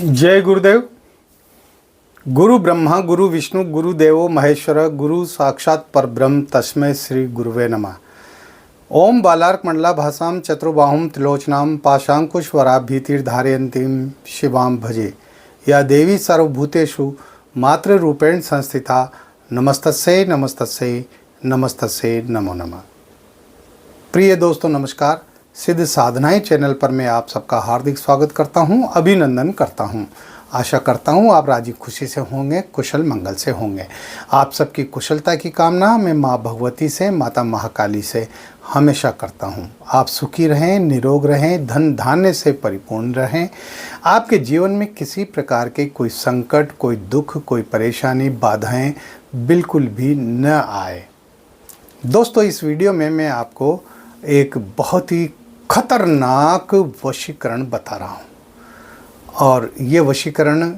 जय गुरुदेव। गुरु ब्रह्मा गुरु विष्णु गुरुदेवो महेश्वर गुरु साक्षात परब्रह्म तस्मै श्री गुरुवे नमः। ओम बालार्क मंडला भासाम चतुर्बाहुम त्रिलोचनाम पाशांकुशवराभीतिर्धारयन्तीं शिवाम भजे। या देवी सर्वभूतेषु मातृरूपेण संस्थिता नमस्तस्यै नमस्तस्यै नमस्तस्यै नमो नमः। प्रिय दोस्तों नमस्कार। सिद्ध साधनाएं चैनल पर मैं आप सबका हार्दिक स्वागत करता हूं, अभिनंदन करता हूं। आशा करता हूं आप राजी खुशी से होंगे, कुशल मंगल से होंगे। आप सबकी कुशलता की कामना मैं माँ भगवती से, माता महाकाली से हमेशा करता हूं। आप सुखी रहें, निरोग रहें, धन धान्य से परिपूर्ण रहें। आपके जीवन में किसी प्रकार के कोई संकट, कोई दुख, कोई परेशानी, बाधाएं बिल्कुल भी न आए। दोस्तों इस वीडियो में मैं आपको एक बहुत ही खतरनाक वशीकरण बता रहा हूँ और ये वशीकरण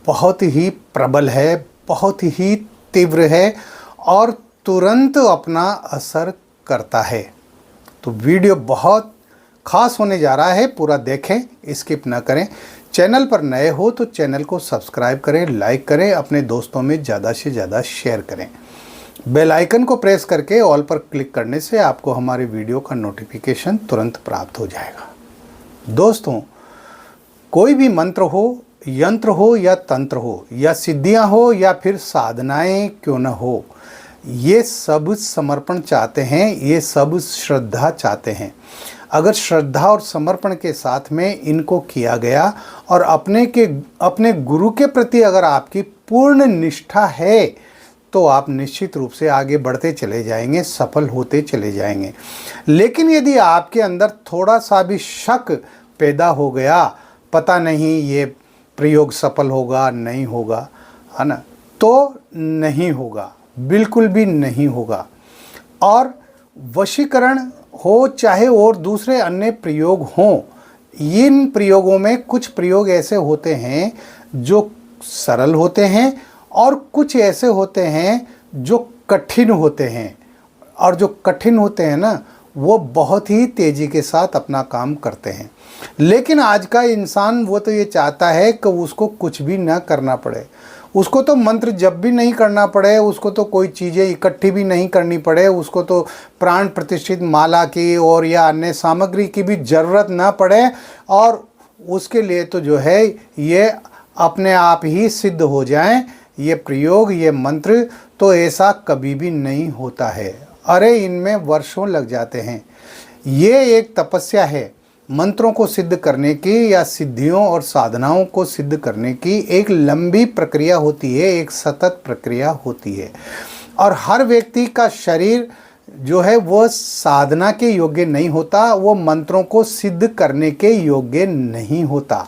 बहुत ही प्रबल है, बहुत ही तीव्र है और तुरंत अपना असर करता है। तो वीडियो बहुत खास होने जा रहा है, पूरा देखें, स्किप न करें। चैनल पर नए हो तो चैनल को सब्सक्राइब करें, लाइक करें, अपने दोस्तों में ज़्यादा से ज़्यादा शेयर करें। बेल आइकन को प्रेस करके ऑल पर क्लिक करने से आपको हमारे वीडियो का नोटिफिकेशन तुरंत प्राप्त हो जाएगा। दोस्तों कोई भी मंत्र हो, यंत्र हो या तंत्र हो या सिद्धियां हो या फिर साधनाएं क्यों न हो, ये सब समर्पण चाहते हैं, ये सब श्रद्धा चाहते हैं। अगर श्रद्धा और समर्पण के साथ में इनको किया गया और अपने गुरु के प्रति अगर आपकी पूर्ण निष्ठा है तो आप निश्चित रूप से आगे बढ़ते चले जाएंगे, सफल होते चले जाएंगे। लेकिन यदि आपके अंदर थोड़ा सा भी शक पैदा हो गया, पता नहीं ये प्रयोग सफल होगा नहीं होगा, है ना, तो नहीं होगा, बिल्कुल भी नहीं होगा। और वशीकरण हो चाहे और दूसरे अन्य प्रयोग हों, इन प्रयोगों में कुछ प्रयोग ऐसे होते हैं जो सरल होते हैं और कुछ ऐसे होते हैं जो कठिन होते हैं। और जो कठिन होते हैं ना, वो बहुत ही तेज़ी के साथ अपना काम करते हैं। लेकिन आज का इंसान वो तो ये चाहता है कि उसको कुछ भी ना करना पड़े, उसको तो मंत्र जप भी नहीं करना पड़े, उसको तो कोई चीज़ें इकट्ठी भी नहीं करनी पड़े, उसको तो प्राण प्रतिष्ठित माला की और या अन्य सामग्री की भी ज़रूरत ना पड़े। और उसके लिए तो जो है ये अपने आप ही सिद्ध हो जाएं ये प्रयोग, ये मंत्र। तो ऐसा कभी भी नहीं होता है। अरे इनमें वर्षों लग जाते हैं। ये एक तपस्या है, मंत्रों को सिद्ध करने की या सिद्धियों और साधनाओं को सिद्ध करने की एक लंबी प्रक्रिया होती है, एक सतत प्रक्रिया होती है। और हर व्यक्ति का शरीर जो है वो साधना के योग्य नहीं होता, वो मंत्रों को सिद्ध करने के योग्य नहीं होता,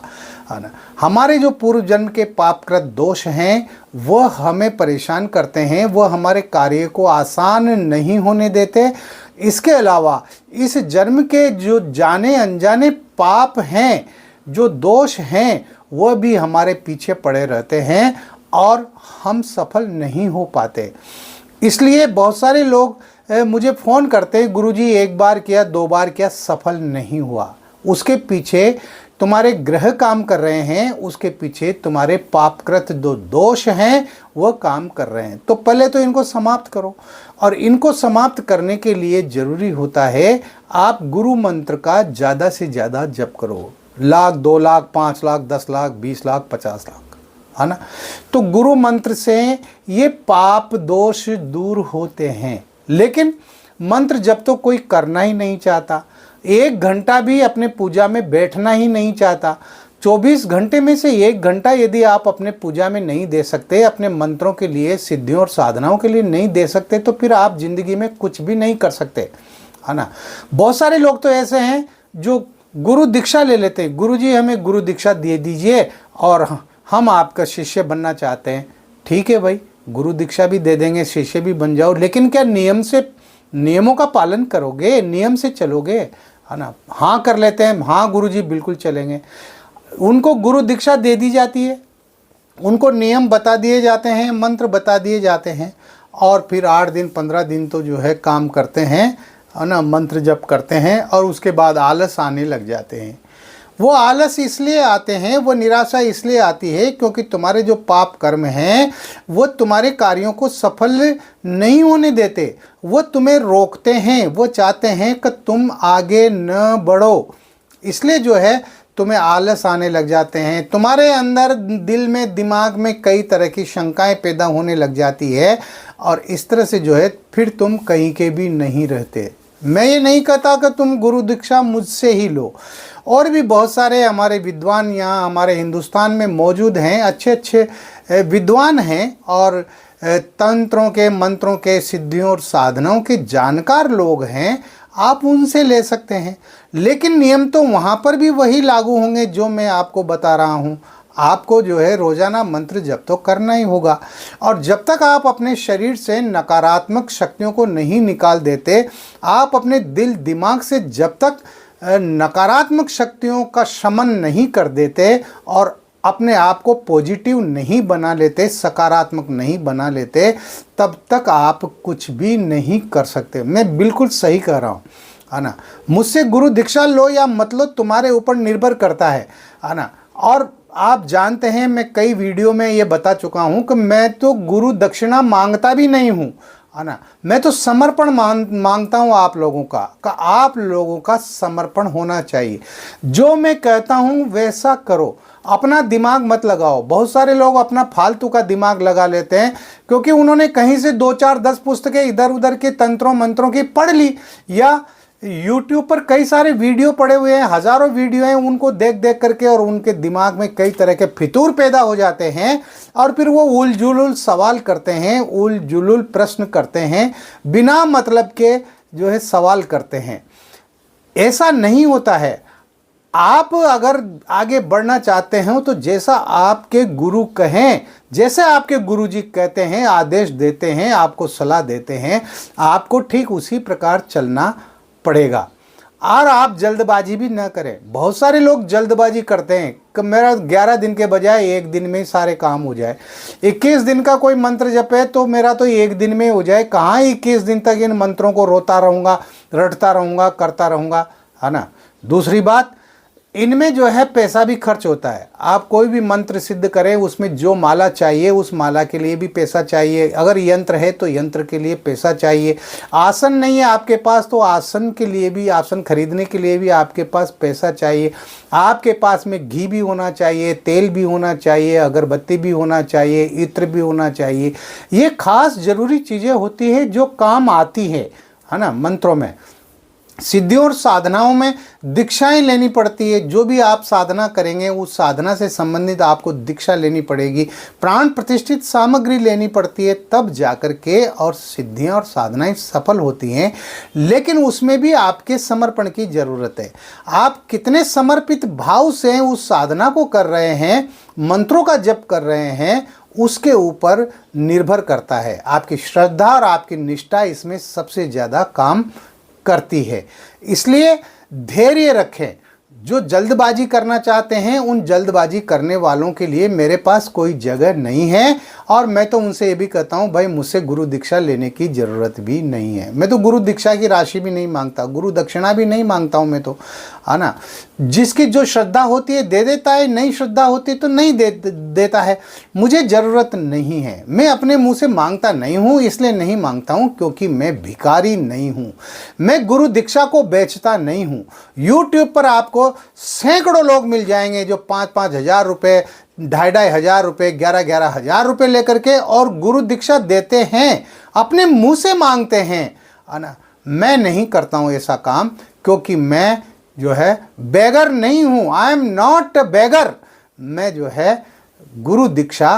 है ना। हमारे जो पूर्व जन्म के पापकृत दोष हैं वह हमें परेशान करते हैं, वह हमारे कार्य को आसान नहीं होने देते। इसके अलावा इस जन्म के जो जाने अनजाने पाप हैं, जो दोष हैं, वह भी हमारे पीछे पड़े रहते हैं और हम सफल नहीं हो पाते। इसलिए बहुत सारे लोग मुझे फ़ोन करते हैं, गुरुजी एक बार किया, दो बार किया, सफल नहीं हुआ। उसके पीछे तुम्हारे ग्रह काम कर रहे हैं, उसके पीछे तुम्हारे पापकृत जो दोष हैं वह काम कर रहे हैं। तो पहले तो इनको समाप्त करो। और इनको समाप्त करने के लिए ज़रूरी होता है आप गुरु मंत्र का ज़्यादा से ज़्यादा जप करो। लाख, 2 लाख, 5 लाख, 10 लाख, 20 लाख, 50 लाख, है ना। तो गुरु मंत्र से ये पाप दोष दूर होते हैं। लेकिन मंत्र जब तो कोई करना ही नहीं चाहता, 1 घंटा भी अपने पूजा में बैठना ही नहीं चाहता, 24 घंटे में से 1 घंटा यदि आप अपने पूजा में नहीं दे सकते, अपने मंत्रों के लिए, सिद्धियों और साधनाओं के लिए नहीं दे सकते, तो फिर आप जिंदगी में कुछ भी नहीं कर सकते, है ना। बहुत सारे लोग तो ऐसे हैं जो गुरु दीक्षा ले लेते हैं, गुरुजी हमें गुरु दीक्षा दे दीजिए और हम आपका शिष्य बनना चाहते हैं। ठीक है भाई, गुरु दीक्षा भी दे देंगे, शिष्य भी बन जाओ, लेकिन क्या नियमों का पालन करोगे, नियम से चलोगे, है ना। हाँ कर लेते हैं, हाँ गुरुजी बिल्कुल चलेंगे। उनको गुरु दीक्षा दे दी जाती है, उनको नियम बता दिए जाते हैं, मंत्र बता दिए जाते हैं और फिर 8 दिन 15 दिन तो जो है काम करते हैं, है ना, मंत्र जप करते हैं और उसके बाद आलस आने लग जाते हैं। वो आलस इसलिए आते हैं, वो निराशा इसलिए आती है क्योंकि तुम्हारे जो पाप कर्म हैं वो तुम्हारे कार्यों को सफल नहीं होने देते, वो तुम्हें रोकते हैं, वो चाहते हैं कि तुम आगे न बढ़ो। इसलिए जो है तुम्हें आलस आने लग जाते हैं, तुम्हारे अंदर दिल में दिमाग में कई तरह की शंकाएं पैदा होने लग जाती है और इस तरह से जो है फिर तुम कहीं के भी नहीं रहते। मैं ये नहीं कहता कि तुम गुरु दीक्षा मुझसे ही लो, और भी बहुत सारे हमारे विद्वान यहाँ हमारे हिंदुस्तान में मौजूद हैं, अच्छे अच्छे विद्वान हैं और तंत्रों के, मंत्रों के, सिद्धियों और साधनाओं के जानकार लोग हैं, आप उनसे ले सकते हैं। लेकिन नियम तो वहाँ पर भी वही लागू होंगे जो मैं आपको बता रहा हूँ। आपको जो है रोजाना मंत्र जप तो करना ही होगा, और जब तक आप अपने शरीर से नकारात्मक शक्तियों को नहीं निकाल देते, आप अपने दिल दिमाग से जब तक नकारात्मक शक्तियों का शमन नहीं कर देते और अपने आप को पॉजिटिव नहीं बना लेते, सकारात्मक नहीं बना लेते, तब तक आप कुछ भी नहीं कर सकते। मैं बिल्कुल सही कह रहा हूँ, है ना। मुझसे गुरु दीक्षा लो या मत लो तुम्हारे ऊपर निर्भर करता है ना। और आप जानते हैं मैं कई वीडियो में ये बता चुका हूँ कि मैं तो गुरु दक्षिणा मांगता भी नहीं हूँ, है ना। मैं तो समर्पण मांगता हूँ आप लोगों का आप लोगों का समर्पण होना चाहिए। जो मैं कहता हूँ वैसा करो, अपना दिमाग मत लगाओ। बहुत सारे लोग अपना फालतू का दिमाग लगा लेते हैं क्योंकि उन्होंने कहीं से 2 4 10 पुस्तकें इधर उधर के तंत्रों मंत्रों की पढ़ ली, या YouTube पर कई सारे वीडियो पड़े हुए हैं, हज़ारों वीडियो हैं, उनको देख देख करके और उनके दिमाग में कई तरह के फितूर पैदा हो जाते हैं और फिर वो उल जुलुल सवाल करते हैं, उल जुलुल प्रश्न करते हैं, बिना मतलब के जो है सवाल करते हैं। ऐसा नहीं होता है। आप अगर आगे बढ़ना चाहते हो तो जैसा आपके गुरु कहें, जैसे आपके गुरुजी कहते हैं, आदेश देते हैं, आपको सलाह देते हैं, आपको ठीक उसी प्रकार चलना पड़ेगा। और आप जल्दबाजी भी ना करें। बहुत सारे लोग जल्दबाजी करते हैं कि मेरा 11 दिन के बजाय 1 दिन में सारे काम हो जाए, 21 दिन का कोई मंत्र जप है तो मेरा तो 1 दिन में हो जाए। कहाँ 21 दिन तक इन मंत्रों को रोता रहूँगा, रटता रहूँगा, करता रहूँगा, है ना। दूसरी बात, इनमें जो है पैसा भी खर्च होता है। आप कोई भी मंत्र सिद्ध करें, उसमें जो माला चाहिए उस माला के लिए भी पैसा चाहिए। अगर यंत्र है तो यंत्र के लिए पैसा चाहिए। आसन नहीं है आपके पास तो आसन के लिए भी, आसन खरीदने के लिए भी आपके पास पैसा चाहिए। आपके पास में घी भी होना चाहिए, तेल भी होना चाहिए, अगरबत्ती भी होना चाहिए, इत्र भी होना चाहिए। ये खास ज़रूरी चीज़ें होती है जो काम आती है ना। मंत्रों में, सिद्धियों और साधनाओं में दीक्षाएं लेनी पड़ती है। जो भी आप साधना करेंगे उस साधना से संबंधित आपको दीक्षा लेनी पड़ेगी, प्राण प्रतिष्ठित सामग्री लेनी पड़ती है, तब जाकर के और सिद्धियां और साधनाएं सफल होती हैं। लेकिन उसमें भी आपके समर्पण की ज़रूरत है। आप कितने समर्पित भाव से उस साधना को कर रहे हैं, मंत्रों का जप कर रहे हैं, उसके ऊपर निर्भर करता है। आपकी श्रद्धा और आपकी निष्ठा इसमें सबसे ज़्यादा काम करती है। इसलिए धैर्य रखें। जो जल्दबाजी करना चाहते हैं उन जल्दबाजी करने वालों के लिए मेरे पास कोई जगह नहीं है, और मैं तो उनसे ये भी कहता हूँ भाई मुझसे गुरु दीक्षा लेने की ज़रूरत भी नहीं है। मैं तो गुरु दीक्षा की राशि भी नहीं मांगता, गुरु दक्षिणा भी नहीं मांगता हूँ मैं तो, है ना। जिसकी जो श्रद्धा होती है दे देता है, नहीं श्रद्धा होती तो नहीं देता है। मुझे ज़रूरत नहीं है। मैं अपने मुंह से मांगता नहीं हूँ, इसलिए नहीं मांगता हूँ क्योंकि मैं भिखारी नहीं हूँ। मैं गुरु दीक्षा को बेचता नहीं हूँ। यूट्यूब पर आपको सैकड़ों लोग मिल जाएंगे जो 5-5 हज़ार रुपये, 2,500 हज़ार रुपये, 11-11 हज़ार रुपये लेकर के और गुरु दीक्षा देते हैं, अपने मुंह से मांगते हैं, है ना। मैं नहीं करता हूँ ऐसा काम क्योंकि मैं जो है बेगर नहीं हूँ। आई एम नॉट अ बेगर। मैं जो है गुरु दीक्षा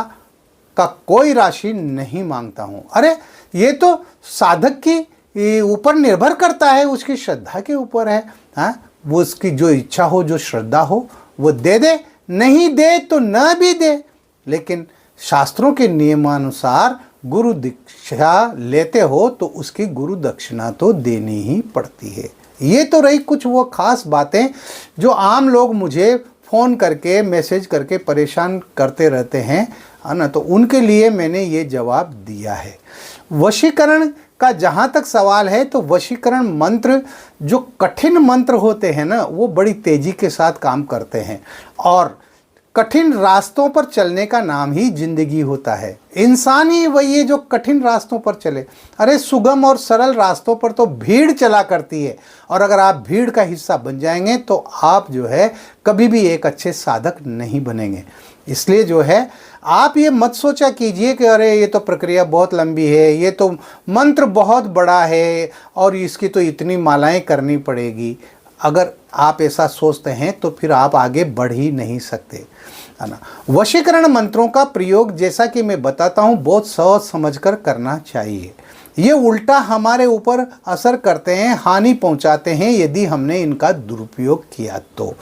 का कोई राशि नहीं मांगता हूँ। अरे ये तो साधक की ऊपर निर्भर करता है, उसकी श्रद्धा के ऊपर है। हाँ, वो उसकी जो इच्छा हो, जो श्रद्धा हो वो दे, नहीं दे तो न भी दे। लेकिन शास्त्रों के नियमानुसार गुरु दीक्षा लेते हो तो उसकी गुरु दक्षिणा तो देनी ही पड़ती है। ये तो रही कुछ वो खास बातें जो आम लोग मुझे फ़ोन करके, मैसेज करके परेशान करते रहते हैं, है ना। तो उनके लिए मैंने ये जवाब दिया है। वशीकरण का जहाँ तक सवाल है तो वशीकरण मंत्र, जो कठिन मंत्र होते हैं ना, वो बड़ी तेजी के साथ काम करते हैं। और कठिन रास्तों पर चलने का नाम ही जिंदगी होता है। इंसान ही वही है जो कठिन रास्तों पर चले। अरे सुगम और सरल रास्तों पर तो भीड़ चला करती है, और अगर आप भीड़ का हिस्सा बन जाएंगे तो आप जो है कभी भी एक अच्छे साधक नहीं बनेंगे। इसलिए जो है आप ये मत सोचा कीजिए कि अरे ये तो प्रक्रिया बहुत लंबी है, ये तो मंत्र बहुत बड़ा है और इसकी तो इतनी मालाएं करनी पड़ेगी। अगर आप ऐसा सोचते हैं तो फिर आप आगे बढ़ ही नहीं सकते, है ना। वशीकरण मंत्रों का प्रयोग, जैसा कि मैं बताता हूँ, बहुत सोच समझकर करना चाहिए। ये उल्टा हमारे ऊपर असर करते हैं, हानि पहुंचाते हैं यदि हमने इनका दुरुपयोग किया तो।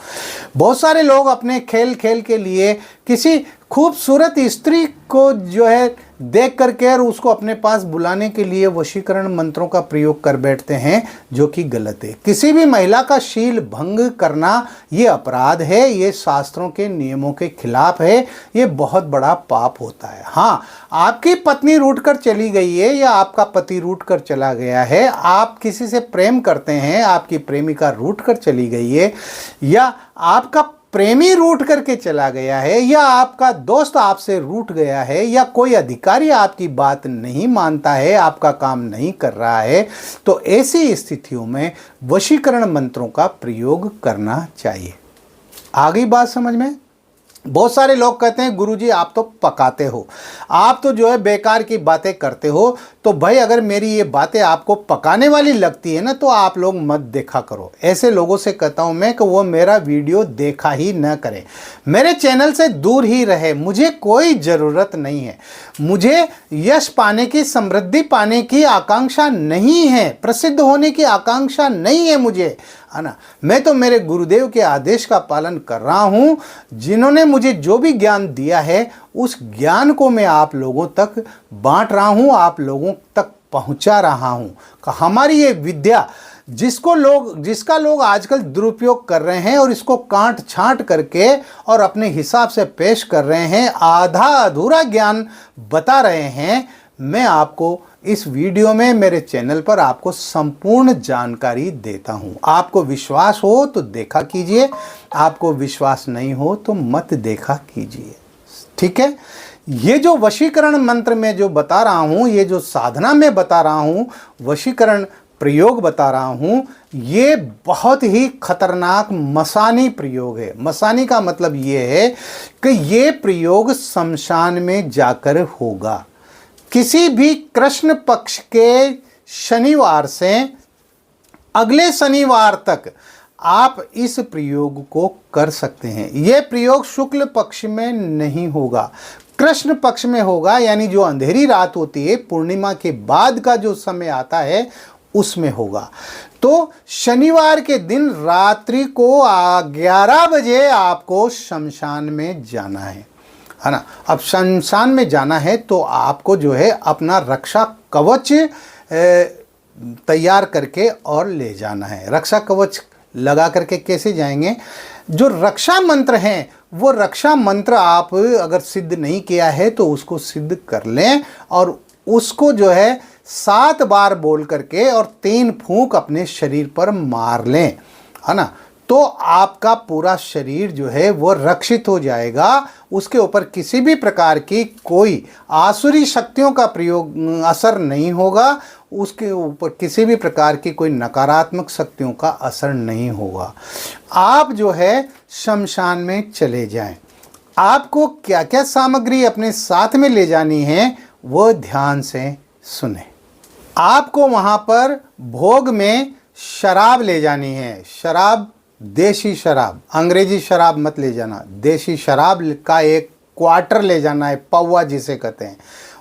बहुत सारे लोग अपने खेल खेल के लिए किसी खूबसूरत स्त्री को जो है देख करके और उसको अपने पास बुलाने के लिए वशीकरण मंत्रों का प्रयोग कर बैठते हैं, जो कि गलत है। किसी भी महिला का शील भंग करना ये अपराध है, ये शास्त्रों के नियमों के खिलाफ है, ये बहुत बड़ा पाप होता है। हाँ, आपकी पत्नी रूठ कर चली गई है या आपका पति रूठ कर चला गया है, आप किसी से प्रेम करते हैं, आपकी प्रेमिका रूठ कर चली गई है, या आपका प्रेमी रूठ करके चला गया है, या आपका दोस्त आपसे रूठ गया है, या कोई अधिकारी आपकी बात नहीं मानता है, आपका काम नहीं कर रहा है, तो ऐसी स्थितियों में वशीकरण मंत्रों का प्रयोग करना चाहिए। आ गई बात समझ में? बहुत सारे लोग कहते हैं गुरुजी आप तो पकाते हो, आप तो जो है बेकार की बातें करते हो। तो भाई अगर मेरी ये बातें आपको पकाने वाली लगती है ना, तो आप लोग मत देखा करो। ऐसे लोगों से कहता हूं मैं कि वो मेरा वीडियो देखा ही न करें, मेरे चैनल से दूर ही रहे। मुझे कोई ज़रूरत नहीं है, मुझे यश पाने की, समृद्धि पाने की आकांक्षा नहीं है, प्रसिद्ध होने की आकांक्षा नहीं है मुझे, है ना। मैं तो मेरे गुरुदेव के आदेश का पालन कर रहा हूँ। जिन्होंने मुझे जो भी ज्ञान दिया है उस ज्ञान को मैं आप लोगों तक बांट रहा हूँ, आप लोगों तक पहुँचा रहा हूँ। हमारी ये विद्या जिसका लोग आजकल दुरुपयोग कर रहे हैं और इसको काट छांट करके और अपने हिसाब से पेश कर रहे हैं, आधा अधूरा ज्ञान बता रहे हैं, मैं आपको इस वीडियो में मेरे चैनल पर आपको संपूर्ण जानकारी देता हूं। आपको विश्वास हो तो देखा कीजिए, आपको विश्वास नहीं हो तो मत देखा कीजिए, ठीक है। ये जो वशीकरण मंत्र में जो बता रहा हूं, ये जो साधना में बता रहा हूं, वशीकरण प्रयोग बता रहा हूं, ये बहुत ही खतरनाक मसानी प्रयोग है। मसानी का मतलब ये है कि ये प्रयोग शमशान में जाकर होगा। किसी भी कृष्ण पक्ष के शनिवार से अगले शनिवार तक आप इस प्रयोग को कर सकते हैं। यह प्रयोग शुक्ल पक्ष में नहीं होगा, कृष्ण पक्ष में होगा, यानी जो अंधेरी रात होती है, पूर्णिमा के बाद का जो समय आता है उसमें होगा। तो शनिवार के दिन रात्रि को 11 बजे आपको शमशान में जाना है ना। अब शमशान में जाना है तो आपको जो है अपना रक्षा कवच तैयार करके और ले जाना है। रक्षा कवच लगा करके कैसे जाएंगे? जो रक्षा मंत्र हैं वो रक्षा मंत्र आप अगर सिद्ध नहीं किया है तो उसको सिद्ध कर लें और उसको जो है 7 बार बोल करके और 3 फूंक अपने शरीर पर मार लें, है ना। तो आपका पूरा शरीर जो है वो रक्षित हो जाएगा। उसके ऊपर किसी भी प्रकार की कोई आसुरी शक्तियों का प्रयोग असर नहीं होगा, उसके ऊपर किसी भी प्रकार की कोई नकारात्मक शक्तियों का असर नहीं होगा। आप जो है शमशान में चले जाएं। आपको क्या क्या सामग्री अपने साथ में ले जानी है वो ध्यान से सुने। आपको वहाँ पर भोग में शराब ले जानी है। शराब, देसी शराब, अंग्रेजी शराब मत ले जाना। देसी शराब का 1 क्वार्टर ले जाना है, पौवा जिसे कहते हैं,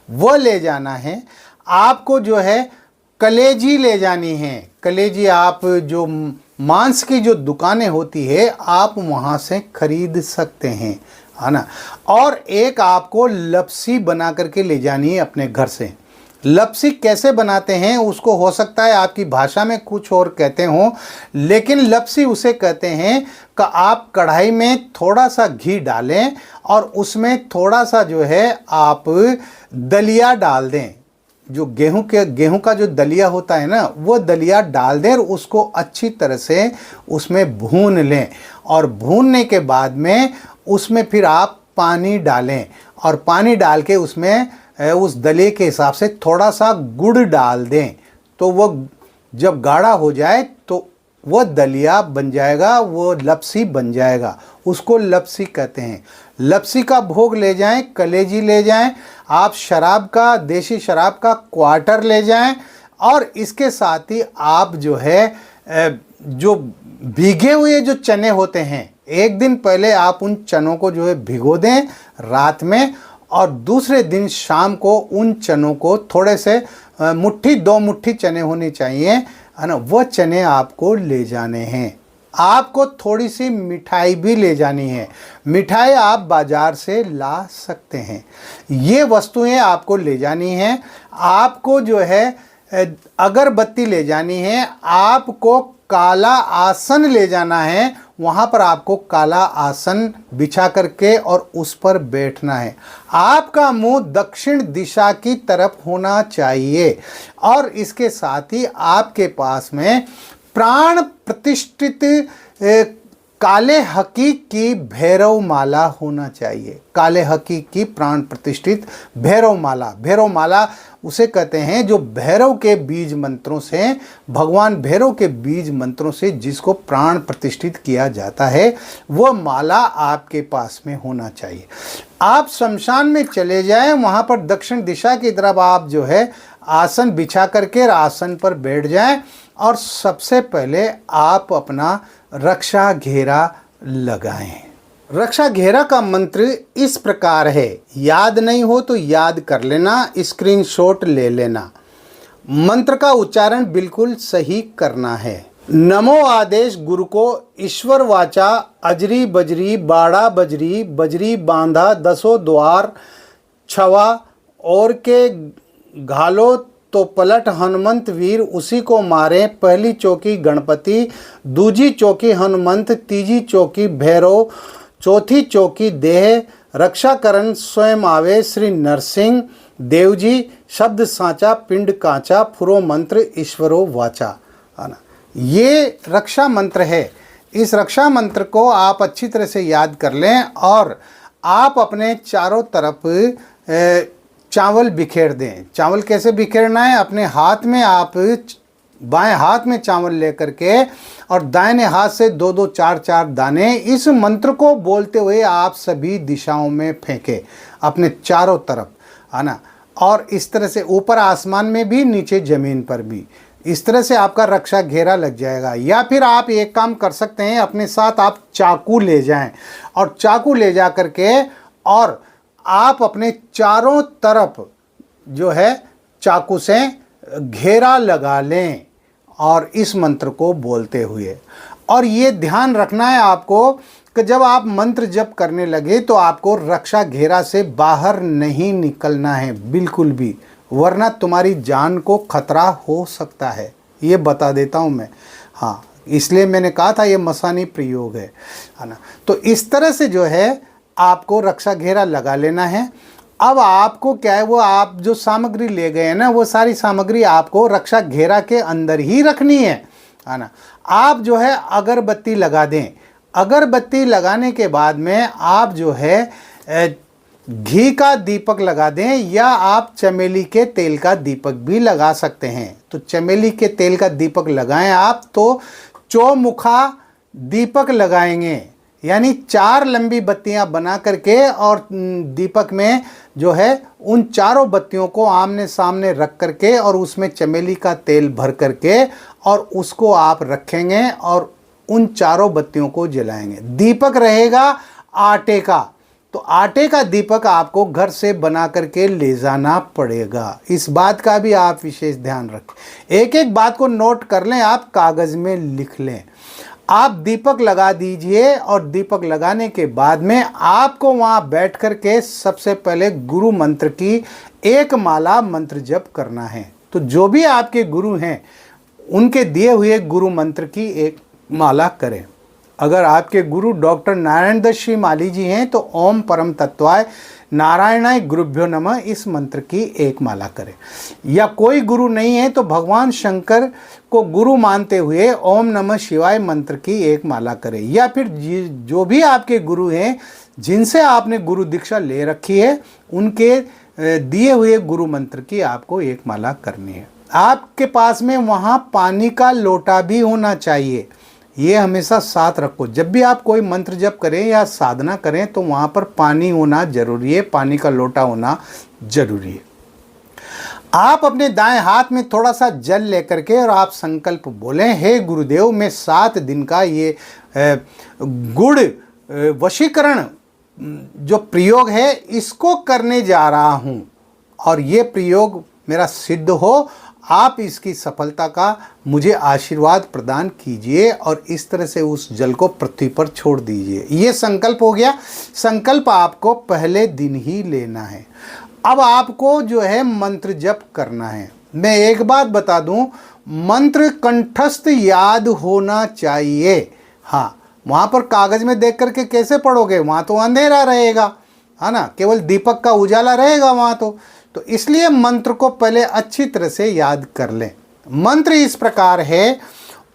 वो ले जाना है। आपको जो है कलेजी ले जानी है। कलेजी आप जो मांस की जो दुकानें होती है आप वहाँ से खरीद सकते हैं, है ना। और एक आपको लपसी बना करके ले जानी है अपने घर से। लपसी कैसे बनाते हैं उसको हो सकता है आपकी भाषा में कुछ और कहते हो, लेकिन लपसी उसे कहते हैं कि आप कढ़ाई में थोड़ा सा घी डालें और उसमें थोड़ा सा जो है आप दलिया डाल दें। जो गेहूं का जो दलिया होता है ना, वो दलिया डाल दें और उसको अच्छी तरह से उसमें भून लें। और भूनने के बाद में उसमें फिर आप पानी डालें और पानी डाल के उसमें उस दलिए के हिसाब से थोड़ा सा गुड़ डाल दें। तो वो जब गाढ़ा हो जाए तो वो दलिया बन जाएगा, वो लपसी बन जाएगा। उसको लपसी कहते हैं। लपसी का भोग ले जाएं, कलेजी ले जाएं, आप शराब का, देसी शराब का क्वार्टर ले जाएं। और इसके साथ ही आप जो है जो भीगे हुए जो चने होते हैं, एक दिन पहले आप उन चनों को जो है भिगो दें रात में, और दूसरे दिन शाम को उन चनों को थोड़े से मुट्ठी 2 मुट्ठी चने होने चाहिए, है ना, वो चने आपको ले जाने हैं। आपको थोड़ी सी मिठाई भी ले जानी है। मिठाई आप बाजार से ला सकते हैं। ये वस्तुएं आपको ले जानी हैं। आपको जो है अगरबत्ती ले जानी है। आपको काला आसन ले जाना है। वहाँ पर आपको काला आसन बिछा करके और उस पर बैठना है। आपका मुंह दक्षिण दिशा की तरफ होना चाहिए। और इसके साथ ही आपके पास में प्राण प्रतिष्ठित काले हकीक की भैरव माला होना चाहिए। काले हकीक की प्राण प्रतिष्ठित भैरव माला। भैरव माला उसे कहते हैं जो भैरव के बीज मंत्रों से, भगवान भैरव के बीज मंत्रों से जिसको प्राण प्रतिष्ठित किया जाता है, वो माला आपके पास में होना चाहिए। आप शमशान में चले जाएं, वहाँ पर दक्षिण दिशा की तरफ आप जो है आसन बिछा करके आसन पर बैठ जाएं और सबसे पहले आप अपना रक्षा घेरा लगाएं। रक्षा घेरा का मंत्र इस प्रकार है, याद नहीं हो तो याद कर लेना, स्क्रीनशॉट ले लेना। मंत्र का उच्चारण बिल्कुल सही करना है। नमो आदेश गुरु को ईश्वर वाचा, अजरी बजरी बाड़ा बजरी, बजरी बांधा 10 द्वार छवा, और के घालो तो पलट हनुमंत वीर, उसी को मारे। पहली चौकी गणपति, दूजी चौकी हनुमंत, तीजी चौकी भैरव, चौथी चौकी देह, रक्षाकरण स्वयं आवे श्री नरसिंह देव जी। शब्द सांचा पिंड कांचा, फुरो मंत्र ईश्वरो वाचा, है ना। ये रक्षा मंत्र है। इस रक्षा मंत्र को आप अच्छी तरह से याद कर लें और आप अपने चारों तरफ चावल बिखेर दें। चावल कैसे बिखेरना है? अपने हाथ में आप बाएं हाथ में चावल लेकर के और दाहिने हाथ से 2-2 4-4 दाने इस मंत्र को बोलते हुए आप सभी दिशाओं में फेंके, अपने चारों तरफ, है ना। और इस तरह से ऊपर आसमान में भी, नीचे ज़मीन पर भी, इस तरह से आपका रक्षा घेरा लग जाएगा। या फिर आप एक काम कर सकते हैं, अपने साथ आप चाकू ले जाएं और चाकू ले जा करके और आप अपने चारों तरफ जो है चाकू से घेरा लगा लें और इस मंत्र को बोलते हुए। और ये ध्यान रखना है आपको कि जब आप मंत्र जप करने लगे तो आपको रक्षा घेरा से बाहर नहीं निकलना है बिल्कुल भी, वरना तुम्हारी जान को खतरा हो सकता है। ये बता देता हूँ मैं, हाँ, इसलिए मैंने कहा था ये मसानी प्रयोग है ना। तो इस तरह से जो है आपको रक्षा घेरा लगा लेना है। अब आपको क्या है, वो आप जो सामग्री ले गए हैं ना, वो सारी सामग्री आपको रक्षा घेरा के अंदर ही रखनी है ना। आप जो है अगरबत्ती लगा दें। अगरबत्ती लगाने के बाद में आप जो है घी का दीपक लगा दें, या आप चमेली के तेल का दीपक भी लगा सकते हैं। तो चमेली के तेल का दीपक लगाएं आप तो चौमुखा दीपक लगाएंगे, यानी 4 लंबी बत्तियां बना करके और दीपक में जो है उन चारों बत्तियों को आमने सामने रख करके और उसमें चमेली का तेल भर करके और उसको आप रखेंगे और उन चारों बत्तियों को जलाएंगे। दीपक रहेगा आटे का, तो आटे का दीपक आपको घर से बना करके ले जाना पड़ेगा। इस बात का भी आप विशेष ध्यान रखें। एक एक बात को नोट कर लें, आप कागज़ में लिख लें। आप दीपक लगा दीजिए और दीपक लगाने के बाद में आपको वहाँ बैठ कर के सबसे पहले गुरु मंत्र की एक माला मंत्र जप करना है। तो जो भी आपके गुरु हैं उनके दिए हुए गुरु मंत्र की एक माला करें। अगर आपके गुरु डॉक्टर नारायण दत्त श्री माली जी हैं तो ओम परम तत्वाय नारायणाय गुरुभ्यो नमः इस मंत्र की एक माला करें। या कोई गुरु नहीं है तो भगवान शंकर को गुरु मानते हुए ओम नमः शिवाय मंत्र की एक माला करें। या फिर जो भी आपके गुरु हैं जिनसे आपने गुरु दीक्षा ले रखी है उनके दिए हुए गुरु मंत्र की आपको एक माला करनी है। आपके पास में वहाँ पानी का लोटा भी होना चाहिए, ये हमेशा साथ रखो। जब भी आप कोई मंत्र जप करें या साधना करें तो वहाँ पर पानी होना जरूरी है, पानी का लोटा होना जरूरी है। आप अपने दाएं हाथ में थोड़ा सा जल लेकर के और आप संकल्प बोलें, हे गुरुदेव मैं 7 दिन का ये गुड़ वशीकरण जो प्रयोग है इसको करने जा रहा हूँ और ये प्रयोग मेरा सिद्ध हो, आप इसकी सफलता का मुझे आशीर्वाद प्रदान कीजिए और इस तरह से उस जल को पृथ्वी पर छोड़ दीजिए। ये संकल्प हो गया। संकल्प आपको पहले दिन ही लेना है। अब आपको जो है मंत्र जप करना है। मैं एक बात बता दूं, मंत्र कंठस्थ याद होना चाहिए। हाँ, वहाँ पर कागज में देख करके कैसे पढ़ोगे, वहाँ तो अंधेरा रहेगा, है ना, केवल दीपक का उजाला रहेगा वहाँ तो इसलिए मंत्र को पहले अच्छी तरह से याद कर लें। मंत्र इस प्रकार है,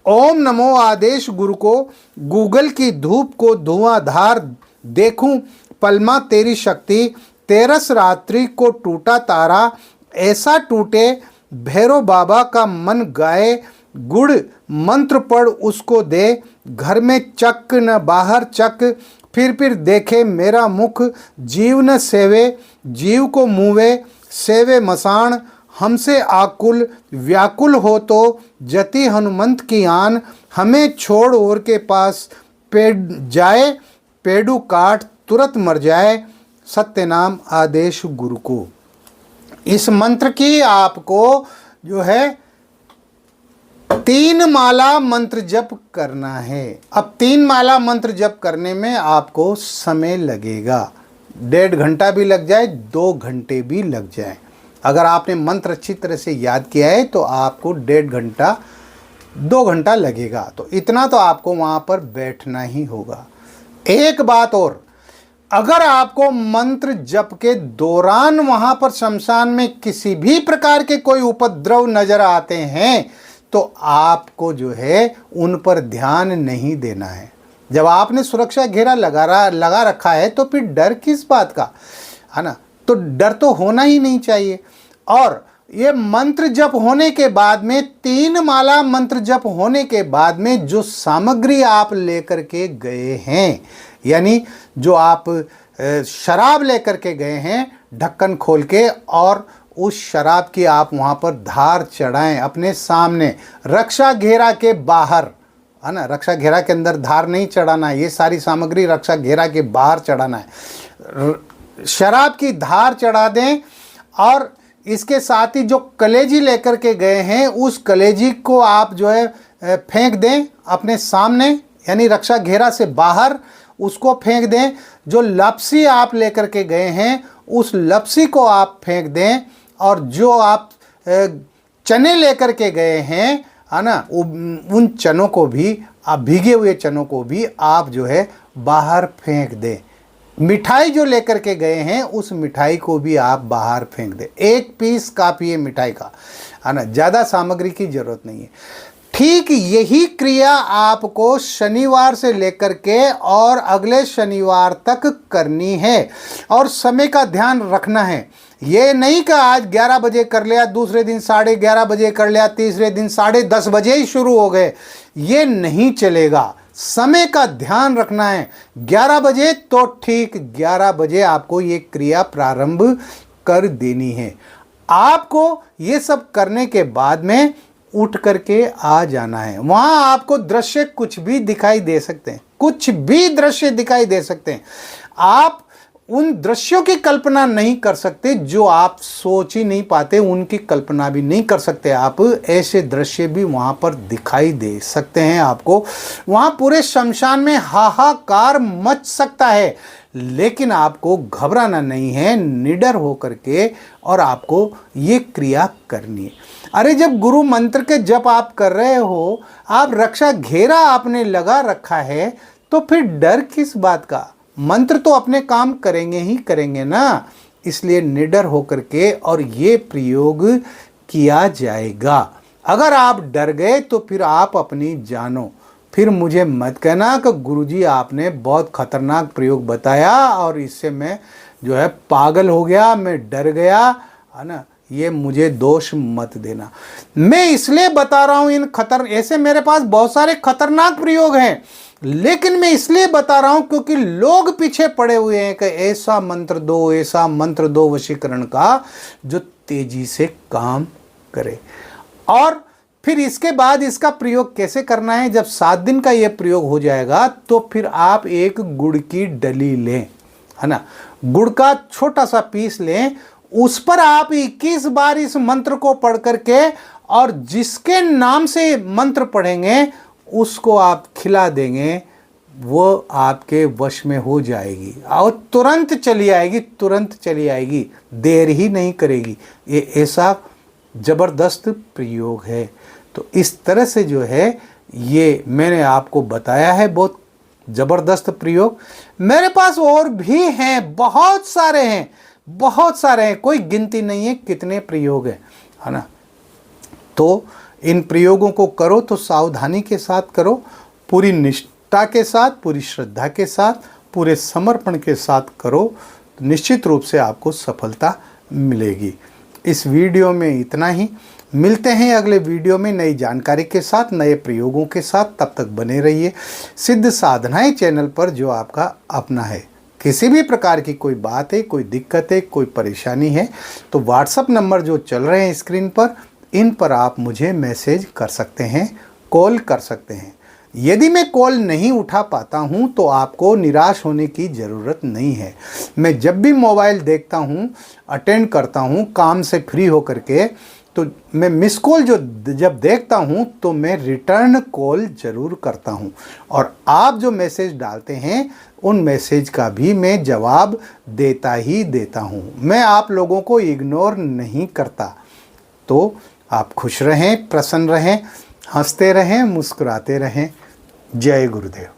ओम नमो आदेश गुरु को गूगल की धूप को धुआंधार देखूं पलमा तेरी शक्ति, तेरस रात्रि को टूटा तारा ऐसा टूटे, भैरव बाबा का मन गाए, गुड़ मंत्र पढ़ उसको दे, घर में चक न बाहर चक, फिर देखे मेरा मुख, जीव न सेवे जीव को मुवे, सेवे मसान हमसे आकुल, व्याकुल हो तो जति हनुमंत की आन, हमें छोड़ और के पास पेड़ जाए, पेड़ू काट तुरंत मर जाए, सत्य नाम आदेश गुरु को। इस मंत्र की आपको जो है 3 माला मंत्र जप करना है। अब 3 माला मंत्र जप करने में आपको समय लगेगा, 1.5 घंटा भी लग जाए, 2 घंटे भी लग जाए। अगर आपने मंत्र अच्छी तरह से याद किया है तो आपको 1.5 घंटा 2 घंटा लगेगा। तो इतना तो आपको वहाँ पर बैठना ही होगा। एक बात और, अगर आपको मंत्र जप के दौरान वहाँ पर शमशान में किसी भी प्रकार के कोई उपद्रव नजर आते हैं तो आपको जो है उन पर ध्यान नहीं देना है। जब आपने सुरक्षा घेरा लगा रखा है तो फिर डर किस बात का, है ना, तो डर तो होना ही नहीं चाहिए। और ये मंत्र जप होने के बाद में 3 माला मंत्र जप होने के बाद में जो सामग्री आप लेकर के गए हैं, यानी जो आप शराब लेकर के गए हैं ढक्कन खोल के, और उस शराब की आप वहाँ पर धार चढ़ाएं अपने सामने, रक्षा घेरा के बाहर, है ना, रक्षा घेरा के अंदर धार नहीं चढ़ाना है, ये सारी सामग्री रक्षा घेरा के बाहर चढ़ाना है। शराब की धार चढ़ा दें और इसके साथ ही जो कलेजी लेकर के गए हैं उस कलेजी को आप जो है फेंक दें अपने सामने, यानी रक्षा घेरा से बाहर उसको फेंक दें। जो लपसी आप लेकर के गए हैं उस लपसी को आप फेंक दें, और जो आप चने लेकर के गए हैं, है ना, उन चनों को भी, आप भीगे हुए चनों को भी आप जो है बाहर फेंक दें। मिठाई जो लेकर के गए हैं उस मिठाई को भी आप बाहर फेंक दें। 1 पीस काफ़ी है मिठाई का, है ना, ज़्यादा सामग्री की ज़रूरत नहीं है। ठीक यही क्रिया आपको शनिवार से लेकर के और अगले शनिवार तक करनी है, और समय का ध्यान रखना है। ये नहीं कि आज 11 बजे कर लिया, दूसरे दिन 11:30 बजे कर लिया, तीसरे दिन 10:30 बजे ही शुरू हो गए, ये नहीं चलेगा। समय का ध्यान रखना है। 11 बजे तो ठीक 11 बजे आपको ये क्रिया प्रारंभ कर देनी है। आपको ये सब करने के बाद में उठ करके आ जाना है। वहाँ आपको दृश्य कुछ भी दिखाई दे सकते हैं, कुछ भी दृश्य दिखाई दे सकते हैं। आप उन दृश्यों की कल्पना नहीं कर सकते जो आप सोच ही नहीं पाते, उनकी कल्पना भी नहीं कर सकते आप। ऐसे दृश्य भी वहाँ पर दिखाई दे सकते हैं आपको। वहाँ पूरे शमशान में हाहाकार मच सकता है, लेकिन आपको घबराना नहीं है, निडर होकर के, और आपको ये क्रिया करनी है। अरे जब गुरु मंत्र के जप आप कर रहे हो, आप रक्षा घेरा आपने लगा रखा है, तो फिर डर किस बात का? मंत्र तो अपने काम करेंगे ही करेंगे ना, इसलिए निडर होकर के और ये प्रयोग किया जाएगा। अगर आप डर गए तो फिर आप अपनी जानो, फिर मुझे मत कहना कि गुरुजी आपने बहुत खतरनाक प्रयोग बताया और इससे मैं जो है पागल हो गया, मैं डर गया, है ना। ये मुझे दोष मत देना। मैं इसलिए बता रहा हूं ऐसे मेरे पास बहुत सारे खतरनाक प्रयोग हैं, लेकिन मैं इसलिए बता रहा हूं क्योंकि लोग पीछे पड़े हुए हैं कि ऐसा मंत्र दो वशीकरण का जो तेजी से काम करे। और फिर इसके बाद इसका प्रयोग कैसे करना है? जब 7 दिन का यह प्रयोग हो जाएगा तो फिर आप एक गुड़ की डली लें, है ना, गुड़ का छोटा सा पीस लें, उस पर आप 21 बार इस मंत्र को पढ़ करके और जिसके नाम से मंत्र पढ़ेंगे उसको आप खिला देंगे, वो आपके वश में हो जाएगी और तुरंत चली आएगी, देर ही नहीं करेगी। ये ऐसा जबरदस्त प्रयोग है। तो इस तरह से जो है ये मैंने आपको बताया है, बहुत जबरदस्त प्रयोग। मेरे पास और भी हैं, बहुत सारे हैं, कोई गिनती नहीं है कितने प्रयोग हैं, है ना। तो इन प्रयोगों को करो तो सावधानी के साथ करो, पूरी निष्ठा के साथ, पूरी श्रद्धा के साथ, पूरे समर्पण के साथ करो, तो निश्चित रूप से आपको सफलता मिलेगी। इस वीडियो में इतना ही। मिलते हैं अगले वीडियो में नई जानकारी के साथ, नए प्रयोगों के साथ। तब तक बने रहिए सिद्ध साधनाएं चैनल पर, जो आपका अपना है। किसी भी प्रकार की कोई बात है, कोई दिक्कत है, कोई परेशानी है तो व्हाट्सएप नंबर जो चल रहे हैं स्क्रीन पर, इन पर आप मुझे मैसेज कर सकते हैं, कॉल कर सकते हैं। यदि मैं कॉल नहीं उठा पाता हूं तो आपको निराश होने की ज़रूरत नहीं है। मैं जब भी मोबाइल देखता हूं, अटेंड करता हूं काम से फ्री होकर के, तो मैं मिस कॉल जब देखता हूं तो मैं रिटर्न कॉल ज़रूर करता हूं। और आप जो मैसेज डालते हैं उन मैसेज का भी मैं जवाब देता ही देता हूं। मैं आप लोगों को इग्नोर नहीं करता। तो आप खुश रहें, प्रसन्न रहें, हंसते रहें, मुस्कुराते रहें। जय गुरुदेव।